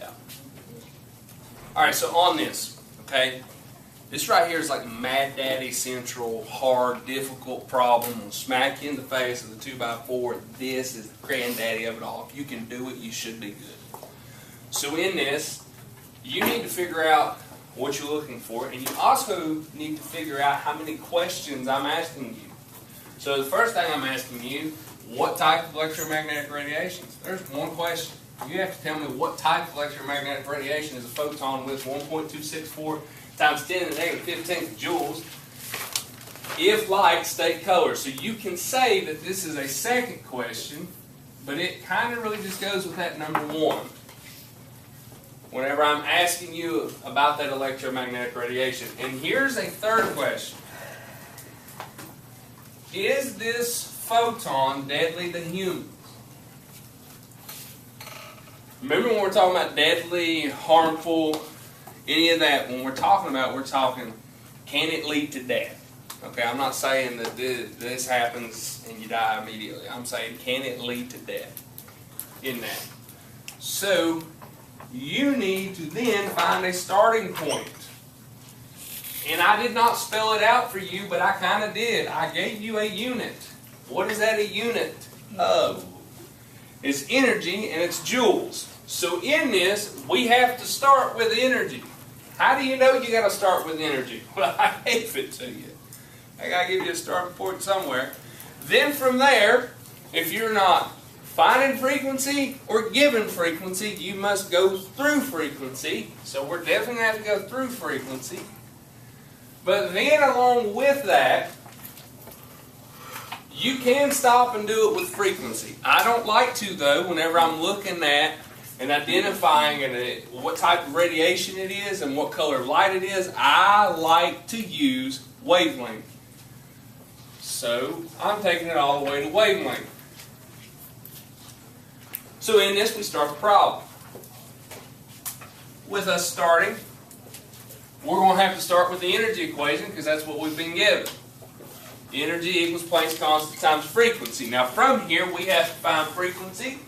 Yeah. Alright, so on this, okay, this right here is like Mad Daddy Central, hard, difficult problem. Will smack you in the face with a 2x4. This is the granddaddy of it all. If you can do it, you should be good. So in this, you need to figure out what you're looking for, and you also need to figure out how many questions I'm asking you. So the first thing I'm asking you, what type of electromagnetic radiation? There's one question. You have to tell me what type of electromagnetic radiation is a photon with 1.264 times 10 to the negative 15th joules if light state color. So you can say that this is a second question, but it kind of really just goes with that number one. Whenever I'm asking you about that electromagnetic radiation. And here's a third question. Is this photon deadly to humans? Remember when we're talking about deadly, harmful, any of that, when we're talking, can it lead to death? Okay, I'm not saying that this happens and you die immediately. I'm saying, can it lead to death in that? So, you need to then find a starting point. And I did not spell it out for you, but I kind of did. I gave you a unit. What is that a unit of? It's energy and it's joules. So in this, we have to start with energy. How do you know you got to start with energy? Well, I gave it to you. I got to give you a starting point somewhere. Then from there, if you're not finding frequency or given frequency, you must go through frequency. So we're definitely going to have to go through frequency. But then along with that, you can stop and do it with frequency. I don't like to, though, whenever I'm looking at and identifying what type of radiation it is and what color of light it is. I like to use wavelength. So I'm taking it all the way to wavelength. So in this, we start the problem. With us starting, we're going to have to start with the energy equation because that's what we've been given. Energy equals Planck's constant times frequency. Now from here, we have to find frequency.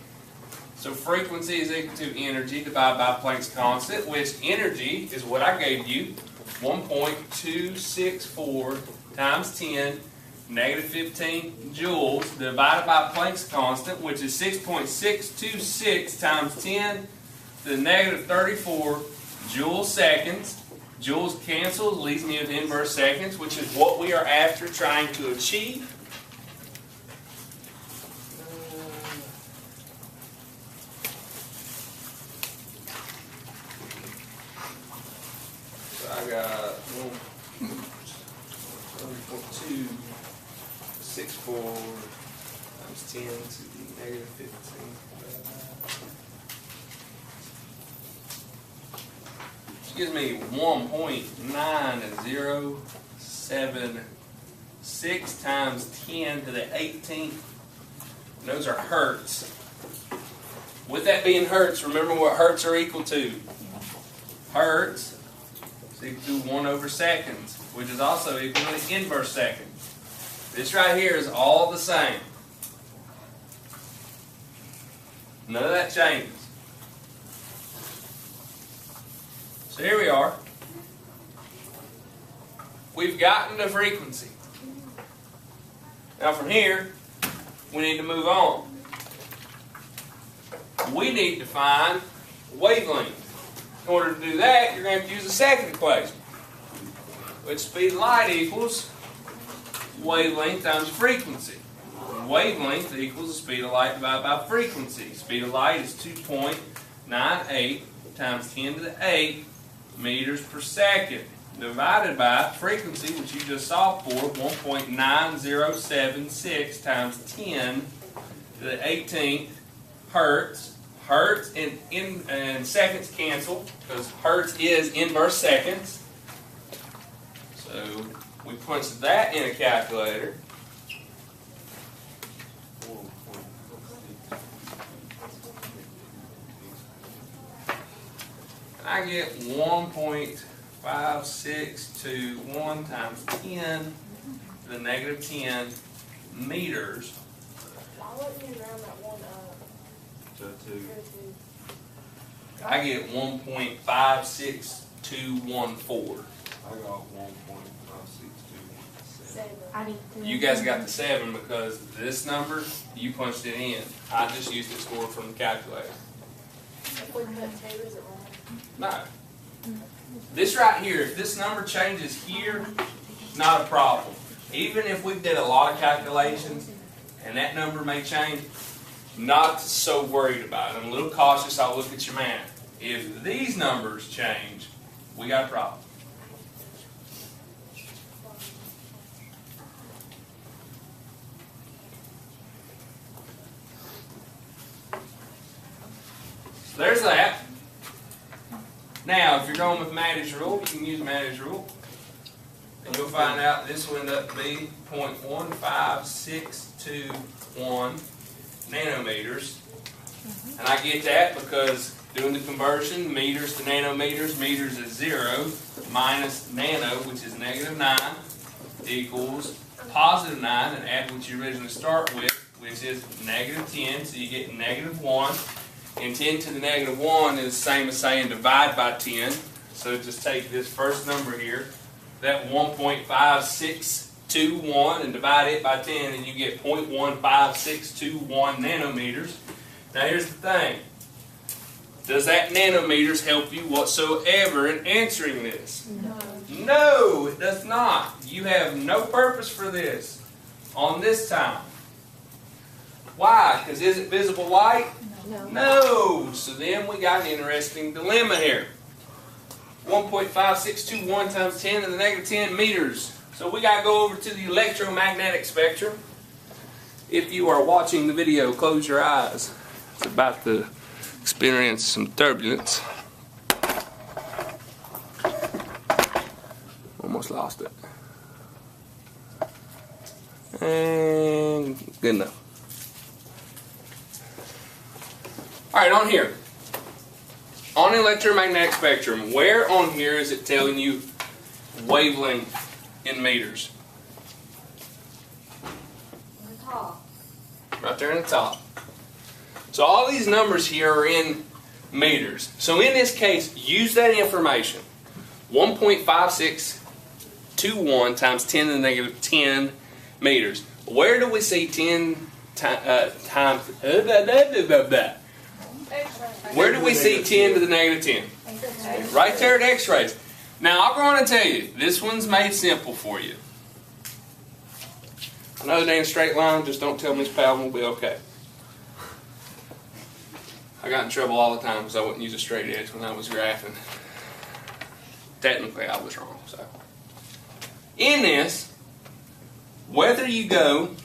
So frequency is equal to energy divided by Planck's constant, which energy is what I gave you, 1.264 times 10 negative 15 joules divided by Planck's constant, which is 6.626 times 10 to the negative 34 joule seconds. Joules cancels, leaves me with inverse seconds, which is what we are after trying to achieve. So I got 1.264 times 10 to the negative 15. Gives me 1.9076 times 10 to the 18th. And those are hertz. With that being hertz, remember what hertz are equal to. Hertz is equal to 1 over seconds, which is also equal to the inverse second. This right here is all the same. None of that changes. So here we are. We've gotten to frequency. Now from here, we need to move on. We need to find wavelength. In order to do that, you're going to have to use the second equation, which speed of light equals wavelength times frequency. And wavelength equals the speed of light divided by frequency. Speed of light is 2.98 times 10 to the 8 meters per second, divided by frequency, which you just saw for 1.9076 times 10 to the 18th hertz. Hertz and seconds cancel because hertz is inverse seconds. So we punch that in a calculator. I get 1.5621 times 10 to the negative 10 meters. Why wasn't you around that one So two. I get 1.56214. I got 1.56217. I need to. You guys got the 7 because this number, you punched it in. I just used it scored from the calculator. If we put 2, is it wrong? No. This right here, if this number changes here, not a problem. Even if we did a lot of calculations and that number may change, not so worried about it. I'm a little cautious. I'll look at your math. If these numbers change, we got a problem. So there's that. Now, if you're going with Maddie's rule, you can use Maddie's rule. And you'll find out this will end up to be 0.15621 nanometers. And I get that because doing the conversion, meters to nanometers, meters is 0, minus nano, which is -9, equals +9, and add what you originally start with, which is -10, so you get -1. And 10 to the -1 is the same as saying divide by 10. So just take this first number here, that 1.5621, and divide it by 10, and you get 0.15621 nanometers. Now here's the thing. Does that nanometers help you whatsoever in answering this? No. No, it does not. You have no purpose for this on this time. Why? Because is it visible light? No. No. So then we got an interesting dilemma here. 1.5621 times 10 to the -10 meters. So we got to go over to the electromagnetic spectrum. If you are watching the video, close your eyes. It's about to experience some turbulence. Almost lost it. And good enough. Alright, on here. On the electromagnetic spectrum, where on here is it telling you wavelength in meters? On the top. Right there in the top. So all these numbers here are in meters. So in this case, use that information. 1.5621 times 10 to the -10 meters. Where do we see 10 times... Where do we see 10 to the -10? Right there at X-rays. Now, I'm going to tell you, this one's made simple for you. I know it ain't a straight line, just don't tell Miss Powell, we'll be okay. I got in trouble all the time because I wouldn't use a straight edge when I was graphing. Technically, I was wrong. So, in this, whether you go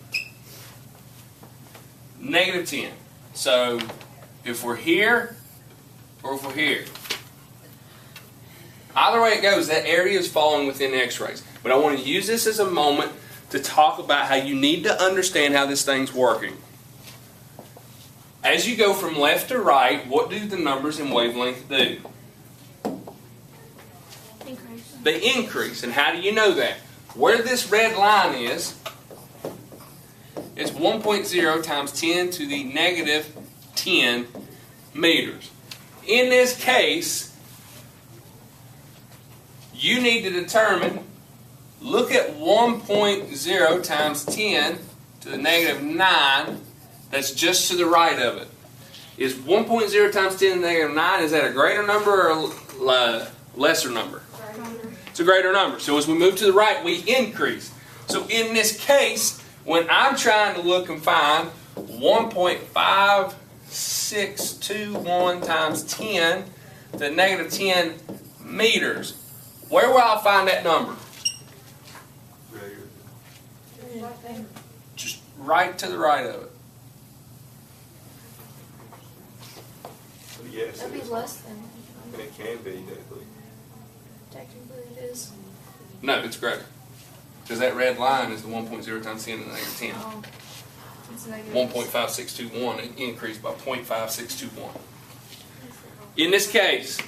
-10, so if we're here or if we're here, either way it goes, that area is falling within X-rays. But I want to use this as a moment to talk about how you need to understand how this thing's working. As you go from left to right, what do the numbers in wavelength do? Increase. They increase. And how do you know that? Where this red line is, it's 1.0 times 10 to the -10 meters. In this case, you need to determine, look at 1.0 times 10 to the -9, that's just to the right of it. Is 1.0 times 10 to the -9, is that a greater number or a lesser number? It's a greater number. So as we move to the right, we increase. So in this case, when I'm trying to look and find 1.5621 times 10 to the -10 meters, where will I find that number? Just right to the right of it. Yes, That'd be less than. it can be technically. Technically it is. No, it's greater. Because that red line is the 1.0 times 10 to the -10. Oh, it's negative. 1.5621, it increased by 0.5621. In this case,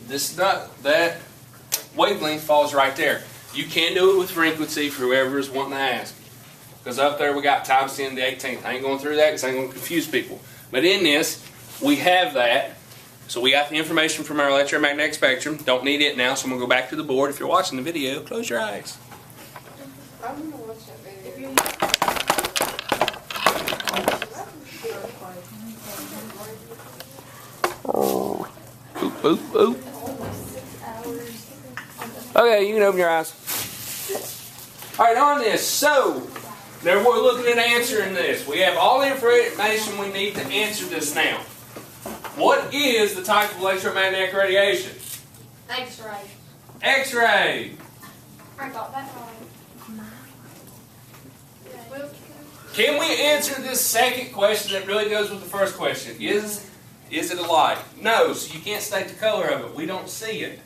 that wavelength falls right there. You can do it with frequency for whoever is wanting to ask. Because up there we got times 10 to the 18th. I ain't going through that because I ain't going to confuse people. But in this, we have that. So we got the information from our electromagnetic spectrum. Don't need it now, so I'm going to go back to the board. If you're watching the video, close your eyes. I'm gonna watch that video. Boop, boop, boop. Okay, you can open your eyes. All right, on this. So, now we're looking at answering this. We have all the information we need to answer this now. What is the type of electromagnetic radiation? X-ray. X-ray. I got that right. Can we answer this second question that really goes with the first question? Is it a light? No, so you can't state the color of it. We don't see it.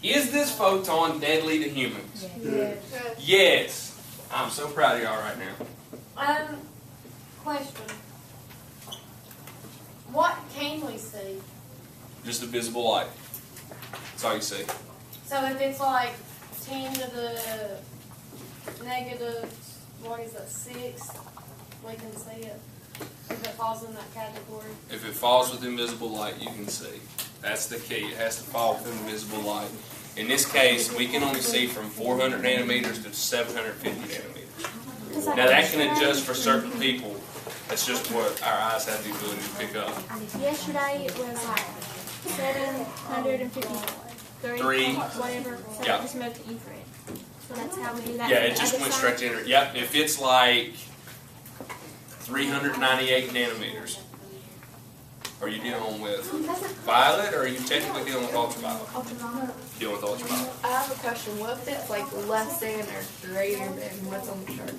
Is this photon deadly to humans? Yes. Yes. I'm so proud of y'all right now. Question. What can we see? Just a visible light. That's all you see. So if it's like 10 to the negative, what is that, 6, we can see it. If it falls in that category. If it falls within visible light, you can see. That's the key. It has to fall within visible light. In this case, we can only see from 400 nanometers to 750 nanometers. Now that can adjust for certain people. That's just what our eyes have the ability to pick up. Yesterday it was like 753, Three. whatever. So Yeah. it just moved to infrared. So that's how we do that. Yeah, for it the just other went side. straight to infrared. Yep, if it's like 398 nanometers, are you dealing with violet or are you technically dealing with ultraviolet? Ultraviolet. Dealing with ultraviolet. I have a question. What if it's like less than or greater than what's on the chart?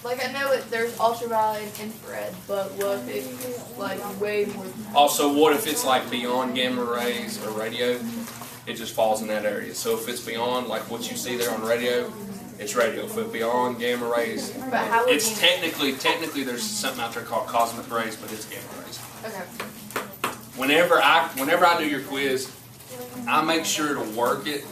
Like I know there's ultraviolet and infrared, but what if it's like way more? Also, what if it's like beyond gamma rays or radio? It just falls in that area. So if it's beyond, like what you see there on radio, it's radio. If it's beyond gamma rays, But how would it's you? technically there's something out there called cosmic rays, but it's gamma rays. Okay. Whenever I do your quiz, I make sure to work it.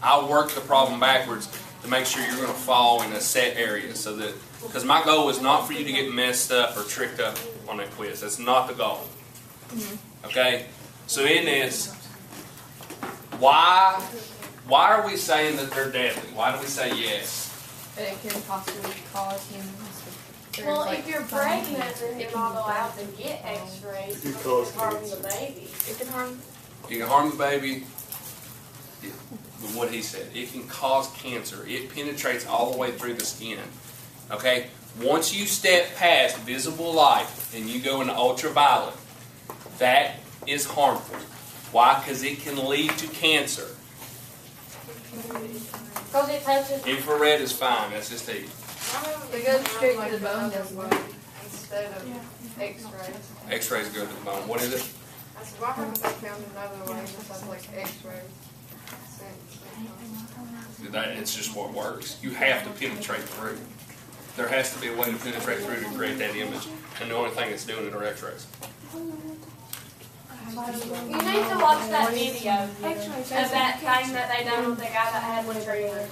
I work the problem backwards to make sure you're going to fall in a set area, so that because my goal is not for you to get messed up or tricked up on that quiz. That's not the goal. Okay. So in this, why are we saying that they're deadly? Why do we say yes? It can possibly cause humans. Well, if you're pregnant, then you're not allowed to get X-rays because it can harm the baby. It can harm. You can harm the baby. With what he said, it can cause cancer. It penetrates all the way through the skin. Okay? Once you step past visible light and you go into ultraviolet, that is harmful. Why? Because it can lead to cancer. Because it touches. Infrared is fine. That's just heat. It goes straight to the bone, doesn't it? Instead of X-rays. X-rays go to the bone. What is it? I said, why haven't they found another way besides like X-rays? It's just what works. You have to penetrate through. There has to be a way to penetrate through to create that image. And the only thing that's doing it are X-rays. You need to watch that video of that thing that they done with the guy that had the trailer.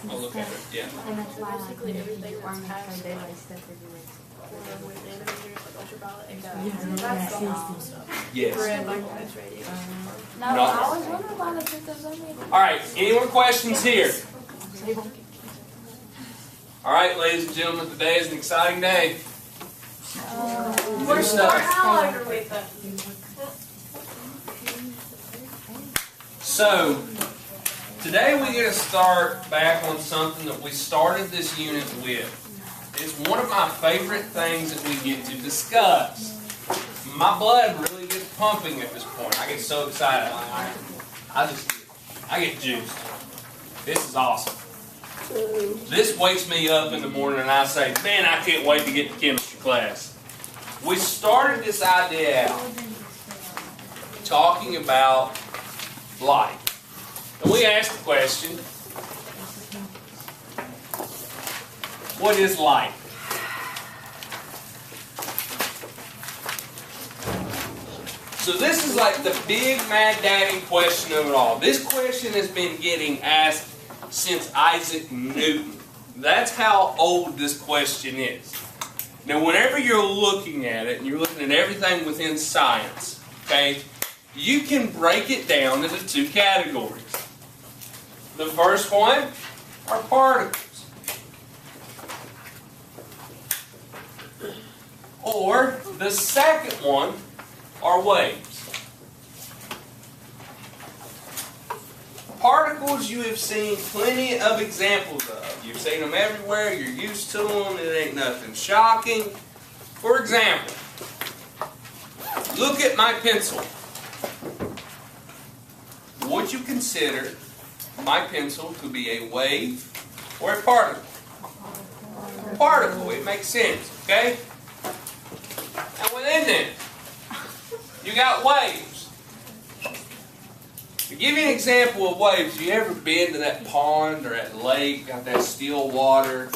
I'll look at it. Yeah. Basically everything that's past Yes. No, I was wondering why they put those on there. All right. Any more questions here? All right, ladies and gentlemen, today is an exciting day. We're starting all over with it. So, today we're going to start back on something that we started this unit with. It's one of my favorite things that we get to discuss. My blood really gets pumping at this point. I get so excited. I get juiced. This is awesome. This wakes me up in the morning and I say, man, I can't wait to get to chemistry class. We started this idea out talking about light. And we asked the question, what is light? So this is like the big mad daddy question of it all. This question has been getting asked since Isaac Newton. That's how old this question is. Now, whenever you're looking at it, and you're looking at everything within science, okay, you can break it down into two categories. The first one are particles. Or the second one are waves. Particles you have seen plenty of examples of. You've seen them everywhere, you're used to them, it ain't nothing shocking. For example, look at my pencil. Would you consider my pencil to be a wave or a particle? Particle, it makes sense, okay? And within this, you got waves. To give you an example of waves, you ever been to that pond or that lake, got that still water,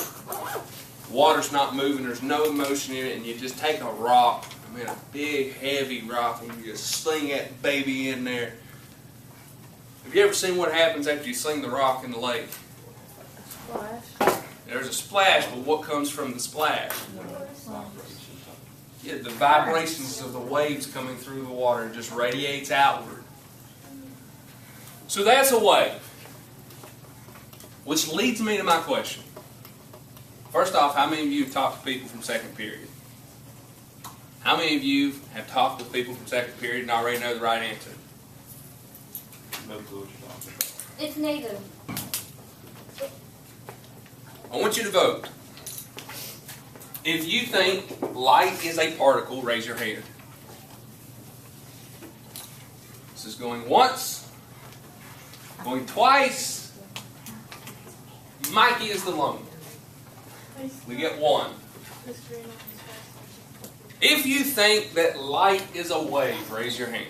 water's not moving, there's no motion in it, and you just take a rock, I mean a big heavy rock, and you just sling that baby in there. Have you ever seen what happens after you sling the rock in the lake? Splash. There's a splash, but what comes from the splash? Yeah, the vibrations of the waves coming through the water just radiates outward. So that's a wave. Which leads me to my question. First off, how many of you have talked to people from second period? How many of you have talked with people from second period and already know the right answer? No clue what you're talking about. It's neither. I want you to vote. If you think light is a particle, raise your hand. This is going once. Going twice. Mikey is the lone. We get one. If you think that light is a wave, raise your hand.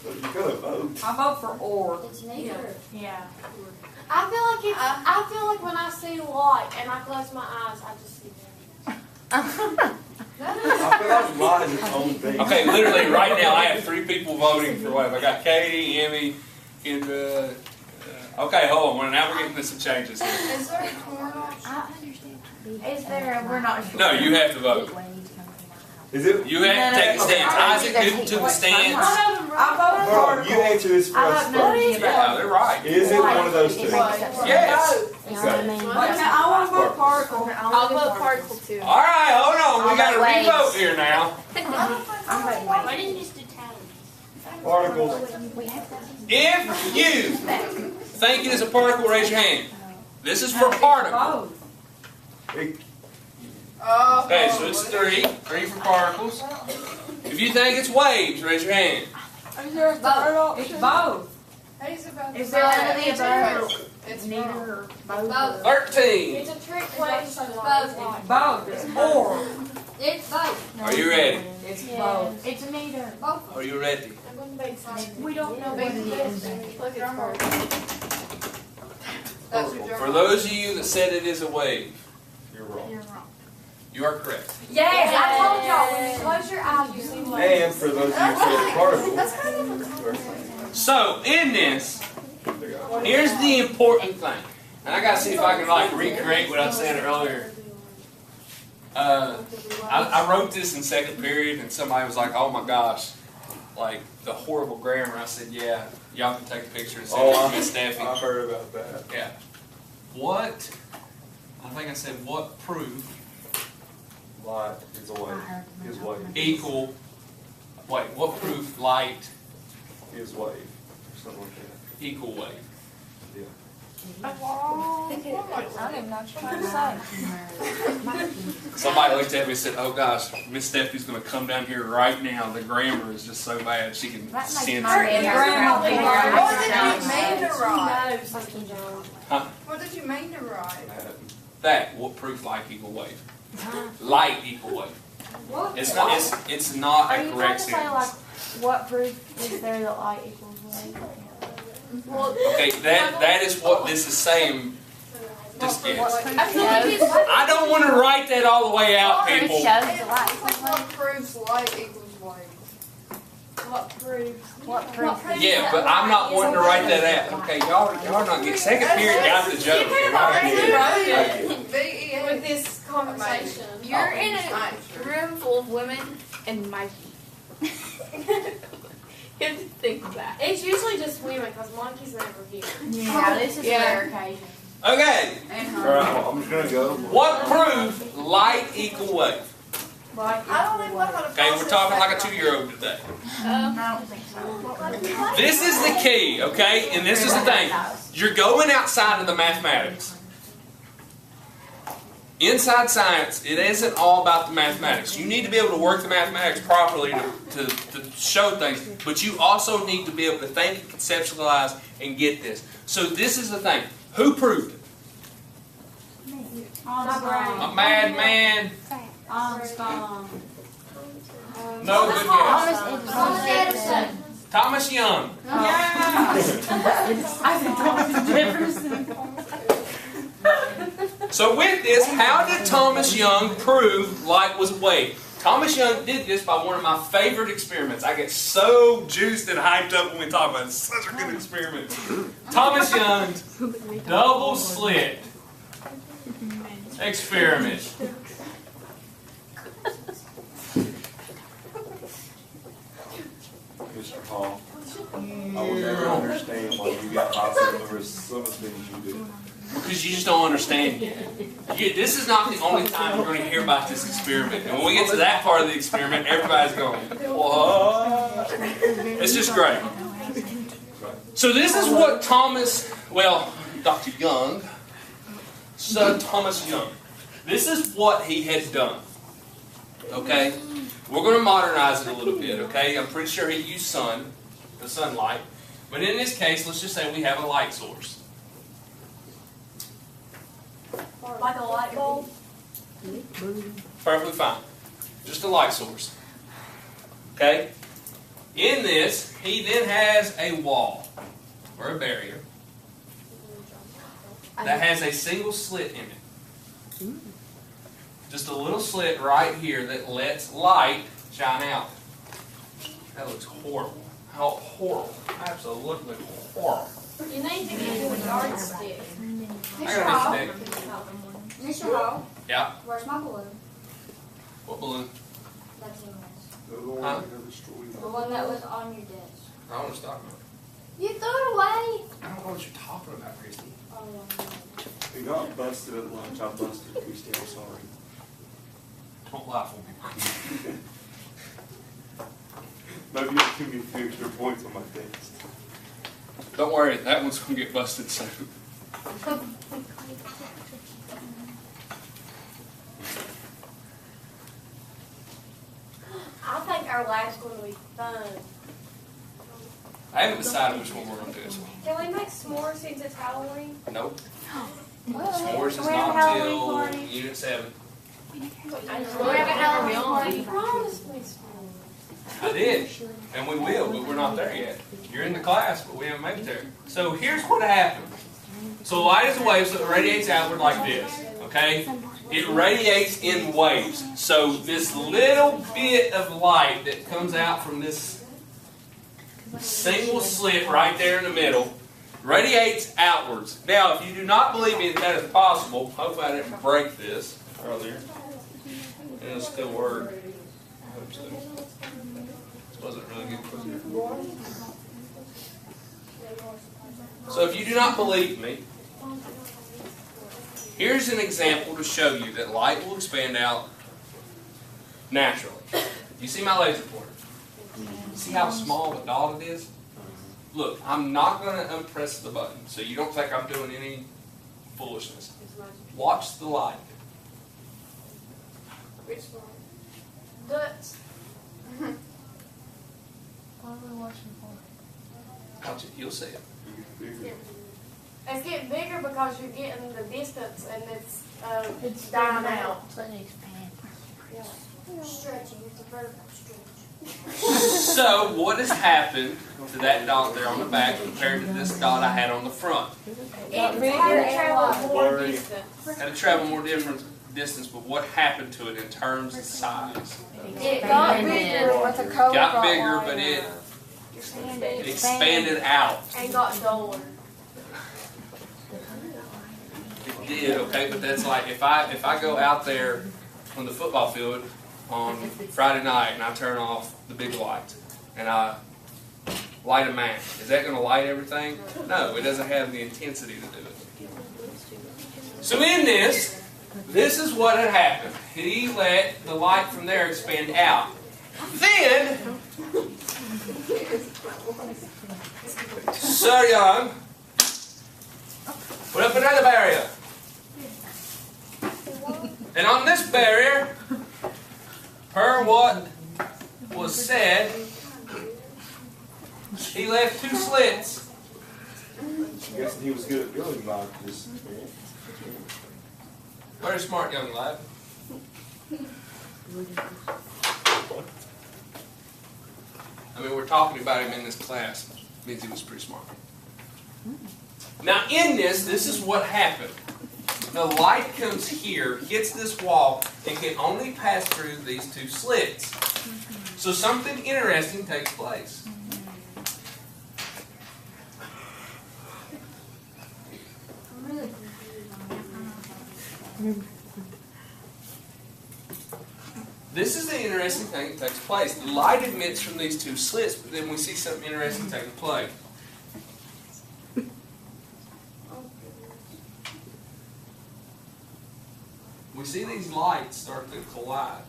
Well, you gotta vote. I vote for or. It's neither. Yeah. I feel like when I see light and I close my eyes, I just see them. I feel like light is its own thing. Okay, literally right now I have 3 people voting for wave. I got Katie, Emmy, Kendra. Okay, hold on. Now we're getting to some changes here. Is there a corner? I understand. Is there? We're not sure. No, you have to vote. Is it? You have to take a stance. Isaac, who took a stance? I vote for Bro, particle. you answer this for us first. Yeah, they're right. Is it one of those two? Yes. You know what I mean? I want to vote particle. I'll vote particle too. All right, hold on. We got to Waves. re-vote here now. I'm voting Why wait. didn't you just do towns? Particles. We have to. If you think it is a particle, raise your hand. This is for particle. It- Okay, so it's 3. 3 for particles. If you think it's waves, raise your hand. Is there a third option? It's both. How's about Is there none of the above? It's Neither wrong. or both. Both. 13. It's a trick question. Both. Both. It's or. It's both. Are you ready? It's Yeah. both. It's neither. Both. Are you ready? We don't know what it is. Look, it's wrong. That's your For those of you that said it is a wave, You're wrong. You're wrong. you are correct. Yes, I told y'all, when you close your eyes, you see light. And for those of you who said particle, That's kind of So, in this, here's the important thing. And I gotta see if I can like recreate what I said earlier. I wrote this in second period and somebody was like, oh my gosh, like the horrible grammar. I said, yeah, y'all can take a picture and send it to Miss Steffi. I've heard about that. Yeah. What, I think I said, what proof Light is a wave. Is wave. equal, wait, what proof light Is wave. Or something like that. equal wave? Yeah. I'm not trying to say. Somebody looked at me and said, oh gosh, Miss Steffi's gonna come down here right now. The grammar is just so bad she can That makes sense my it. head What did you mean to write? Huh? What did you mean to write? That, what proof light equal wave? Light equal wave. It's not, it's not Are a you trying correct to say like sentence. what proof is there that light equals wave? Well, Okay, that is what this is saying. Just guess. I feel like it's I don't want to write that all the way out, Proof people. shows the light What equals wave. proves light equals wave? what proves. What proves it? Yeah, but I'm not wanting to write that out. Okay, y'all not getting second period got the joke. You could have already wrote it VEA. with this conversation. You're in a room full of women and Mikey. You have to think of that. It's usually just women because monkeys never here. Yeah, this is rare occasion. Okay, Alright, I'm just gonna go. what proves light equal wave? I don't even know how to Okay, we're talking like a 2-year-old today. This is the key, okay? And this is the thing. You're going outside of the mathematics. Inside science, it isn't all about the mathematics. You need to be able to work the mathematics properly to show things, but you also need to be able to think and conceptualize and get this. So this is the thing. Who proved it? A madman? Armstrong. No good guess. Thomas Edison. Thomas Young. Yeah. I said Thomas Jefferson. So with this, how did Thomas Young prove light was a wave? Thomas Young did this by one of my favorite experiments. I get so juiced and hyped up when we talk about it. It's such a good experiment. Thomas Young's double slit experiment. Mr. Hall, I will never understand why you got higher numbers some of the things you do. Because you just don't understand yet. This is not the only time you're going to hear about this experiment. And when we get to that part of the experiment, everybody's going, what? It's just great. So this is what Dr. Young, Sir Thomas Young, this is what he had done. Okay? We're going to modernize it a little bit, okay? I'm pretty sure he used the sunlight. But in this case, let's just say we have a light source. Like a light bulb. Perfectly fine. Just a light source. Okay? In this, he then has a wall, or a barrier, that has a single slit in it. Just a little slit right here that lets light shine out. That looks horrible. How horrible. Absolutely horrible. You need to get a yardstick. I got a stick. Mr. Hall, Yeah. where's my balloon? What balloon? That's in this. They're the ones Huh? that got destroyed. The one that was on your desk. I don't know what you're talking about. You threw it away. I don't know what you're talking about, Christy. Oh, We got busted at lunch. I busted Christy. I'm sorry. Don't lie for me. Maybe you'll give me a few extra points on my test. Don't worry, that one's going to get busted soon. I think our lab's going to be fun. I haven't decided which one we're going to do this one. Can we make s'mores since it's Halloween? Nope. well. S'mores is Can we have a not Halloween until party? Unit 7. We have a Halloween party. You promised me s'mores. I did, and we will, but we're not there yet. You're in the class, but we haven't made it there. So here's what happened. So light is a wave, so it radiates outward like this, okay? It radiates in waves. So this little bit of light that comes out from this single slit right there in the middle radiates outwards. Now, if you do not believe me that that is possible, hopefully I didn't break this earlier, and it'll still work. I hope so. This wasn't really good quicker. So if you do not believe me, here's an example to show you that light will expand out naturally. You see my laser pointer? See how small the dot it is? Look, I'm not going to unpress the button, so you don't think I'm doing any foolishness. Watch the light. Which one? Guts. What are we watching for? Watch it. You'll see it. It's getting bigger because you're getting the distance and it's dying dying out. It's an expand. Stretching. It's a vertical stretch. So what has happened to that dot there on the back compared to this dot I had on the front? It had to travel more Blurry. distance. Had to travel more different distance, but what happened to it in terms of size? It got bigger with a cold Got bigger, but it It expanded out. And got duller. It did, okay, but that's like if I go out there on the football field on Friday night and I turn off the big lights and I light a match, is that going to light everything? No, it doesn't have the intensity to do it. So in this is what had happened. He let the light from there expand out. Then, Sir Young put up another barrier. And on this barrier, per what was said, he left 2 slits. I guess he was good at building like this. Very smart young lad. I mean, we're talking about him in this class. Means he was pretty smart. Now in this is what happened. The light comes here, hits this wall, and can only pass through these 2 slits. So something interesting takes place. This is the interesting thing that takes place. The light emits from these 2 slits, but then we see something interesting taking place. We see these lights start to collide.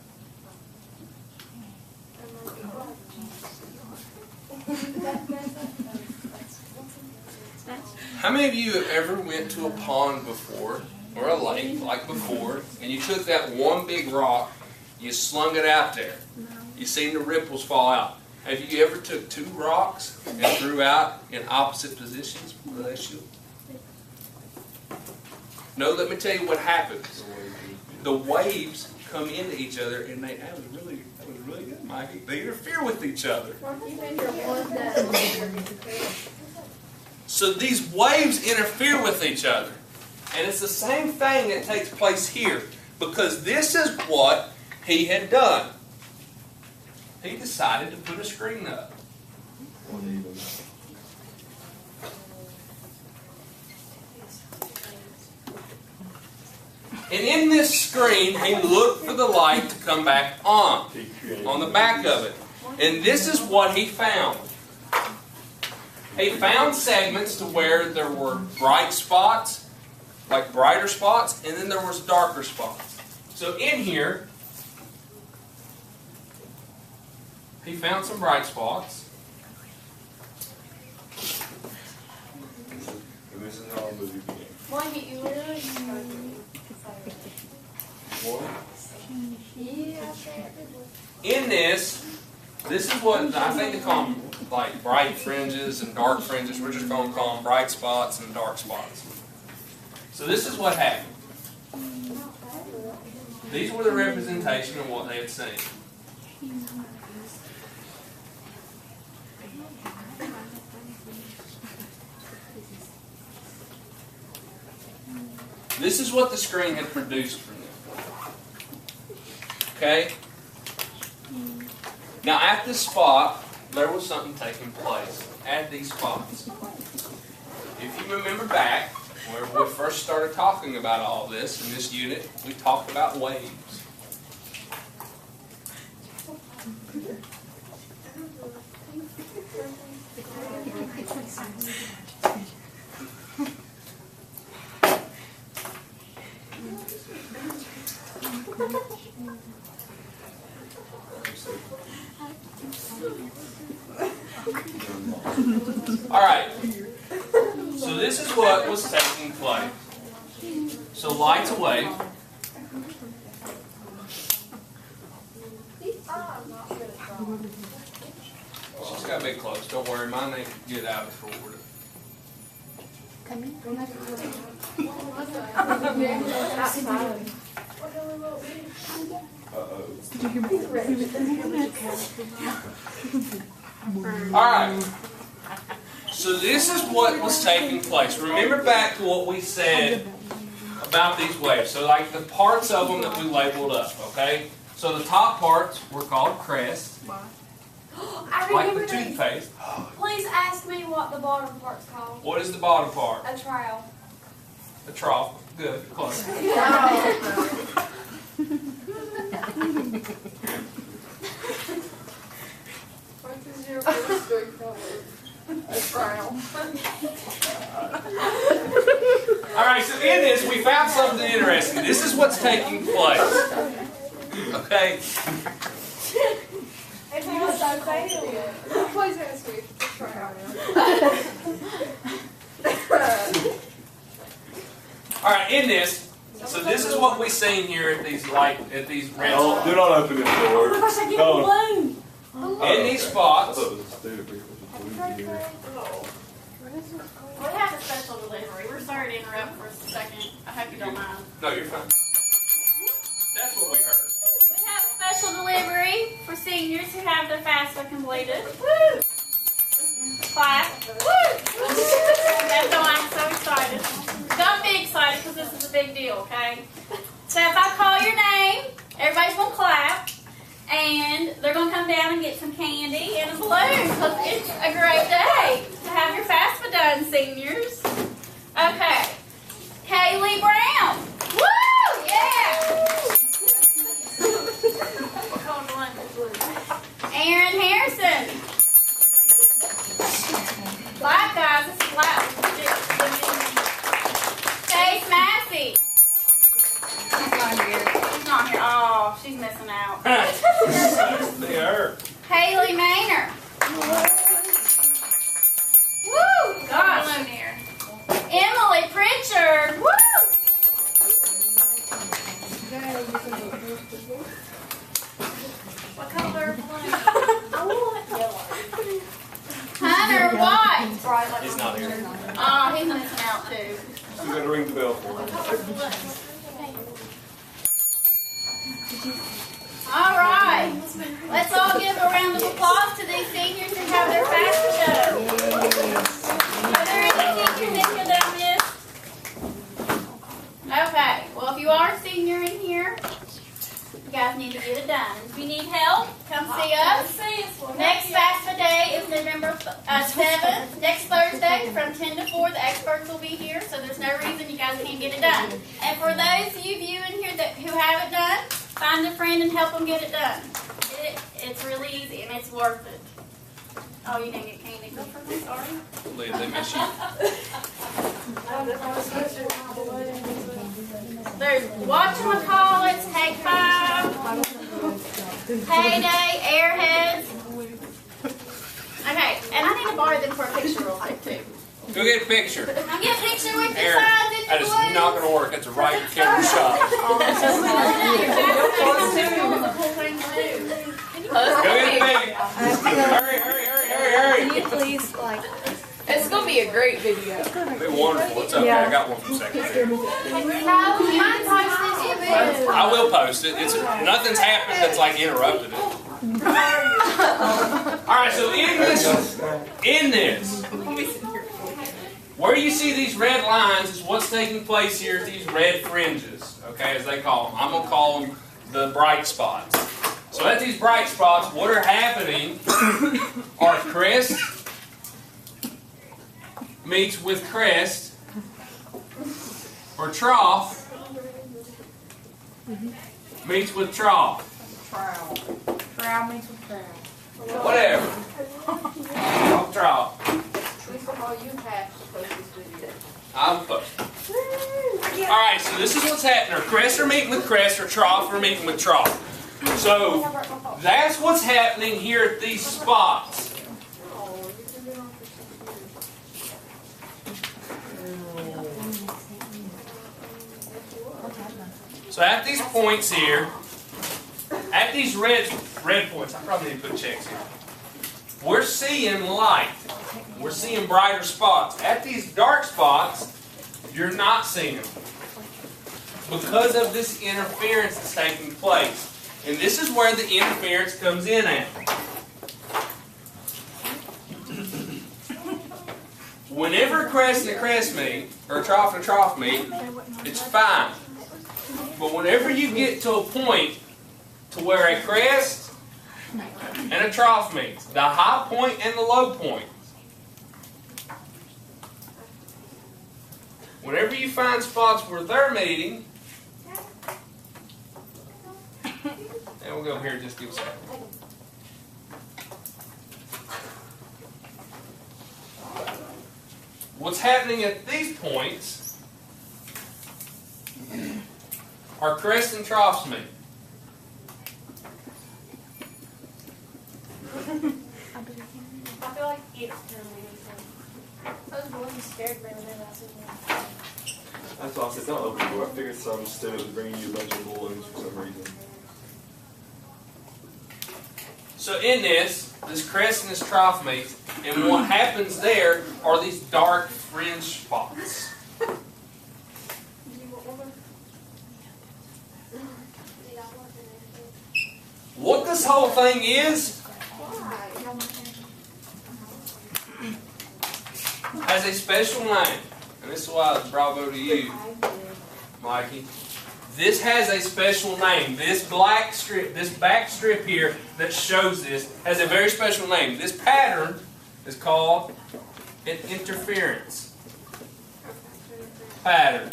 How many of you have ever went to a pond before, or a lake like before, and you took that one big rock, you slung it out there, you seen the ripples fall out? Have you ever took 2 rocks and threw out in opposite positions? No, let me tell you what happens. The waves come into each other, and that was really good, Mikey. They interfere with each other. So these waves interfere with each other. And it's the same thing that takes place here. Because this is what he had done. He decided to put a screen up. And in this screen, he looked for the light to come back on the back of it. And this is what he found. He found segments to where there were bright spots, like brighter spots, and then there was darker spots. So in here, he found some bright spots. And this is how the movie began. In this is what I think they call them, like bright fringes and dark fringes. We're just going to call them bright spots and dark spots. So this is what happened. These were the representation of what they had seen. This is what the screen had produced for them. Okay? Now at this spot, there was something taking place at these spots. If you remember back, where we first started talking about all this in this unit, we talked about waves. Alright, so this is what was taking place. So light's a wave. She's got big clothes, don't worry, mine ain't get out of forward. Alright, so this is what was taking place. Remember back to what we said about these waves. So like the parts of them that we labeled up, okay? So the top parts were called crests. I like remember the this. toothpaste. Please ask me what the bottom part's called. What is the bottom part? A trowel. The trough. Good, close. What is your birthday color? A brown. All right, so in this, we found something interesting. This is what's taking place. Okay? If you was so crazy. Please ask me. A brown. All right, in this, so this is what we seen here at these red spots. Do not open this Oh door. my gosh, I get No. a balloon. In these I spots, thought it was stupid because it's blue here. We have a special delivery. We're sorry to interrupt for a second. I hope you don't mind. no, you're fine. That's what we heard. We have a special delivery for seniors who have their FAFSA completed. Woo! Clap. Woo! That's why I'm so excited. Don't be excited because this is a big deal, okay? So if I call your name, everybody's going to clap. And they're going to come down and get some candy and a balloon because it's a great day to have your FAFSA done, seniors. Okay. Kaylee Brown. Woo! Yeah! Aaron Harrison. Black guys, this is loud. Chase Massey. She's not here. Oh, she's missing out. They are. Haley Maynard. Woo! Gosh. Emily Pritchard. Woo! What color balloon? I want yellow. Hunter White. He's not here. Oh, he's missing out too. You gotta ring the bell for me. All right. Let's all give a round of applause to these seniors who have their FAFSA done. Are there any seniors in here that I missed? Okay. Well, if you are a senior in here, you guys need to get it done. If you need help, come see us. Next FAFSA day is November 7th. Next Thursday from 10 to 4, the experts will be here, so there's no reason you guys can't get it done. And for those of you in here who have it done, find a friend and help them get it done. It's really easy and it's worth it. Oh, you didn't get candy. Go for me, sorry. Believe they miss you. There's whatchamacallits, Take 5, Payday, Airheads. Okay, and I need to borrow them for a picture real quick too. Go get a picture. I'll get a picture with the Aaron, signs and that the is balloons. not going to work. That's a right camera shot. Go get a picture. Hurry. Can you please, like, It's gonna be a great video. It'll be wonderful. It's okay. I got one from secretary. I will post it. Nothing's happened that's like interrupted it. All right, so in this, where you see these red lines is what's taking place here at these red fringes, okay, as they call them. I'm going to call them the bright spots. So at these bright spots, what are happening are crest meets with crest, or trough meets with trough. Trowel means with trowel. Whatever. Trough. Lisa, all you have to post this video. I'm posting. Alright, so this is what's happening. Crests are meeting with crest, or trough are meeting with trough. So that's what's happening here at these spots. So at these points here, at these red points, I probably need to put checks here. We're seeing light. We're seeing brighter spots. At these dark spots, you're not seeing them because of this interference that's taking place. And this is where the interference comes in at. Whenever a crest and a crest meet, or a trough and a trough meet, it's fine. But whenever you get to a point to where a crest and a trough meets. The high point and the low point. Whenever you find spots where they're meeting, and we'll go here and just give a second. What's happening at these points are crest and troughs meet. I feel like it's those boys scared me when they last week. That's why I said don't open the door. I figured some student was bringing you a bunch of balloons for some reason. So in this crest and this trough meets, and what happens there are these dark fringe spots. What this whole thing is, has a special name. And this is why it's bravo to you, Mikey. This has a special name. This black strip, this back strip here that shows this, has a very special name. This pattern is called an interference pattern.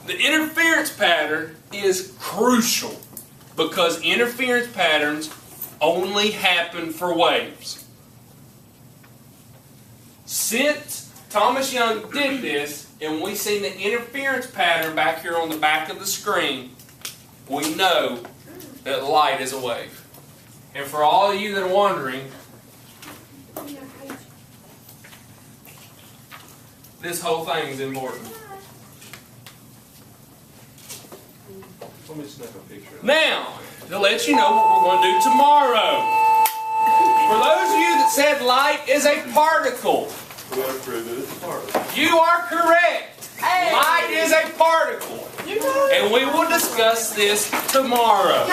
The interference pattern is crucial because interference patterns only happen for waves. Since Thomas Young did this, and we seen the interference pattern back here on the back of the screen, we know that light is a wave. And for all of you that are wondering, this whole thing is important. Let me snap a picture. Now, to let you know what we're going to do tomorrow. For those of you that said light is a particle, We gotta prove that it's a particle. you are correct. Light is a particle. And we will discuss this tomorrow.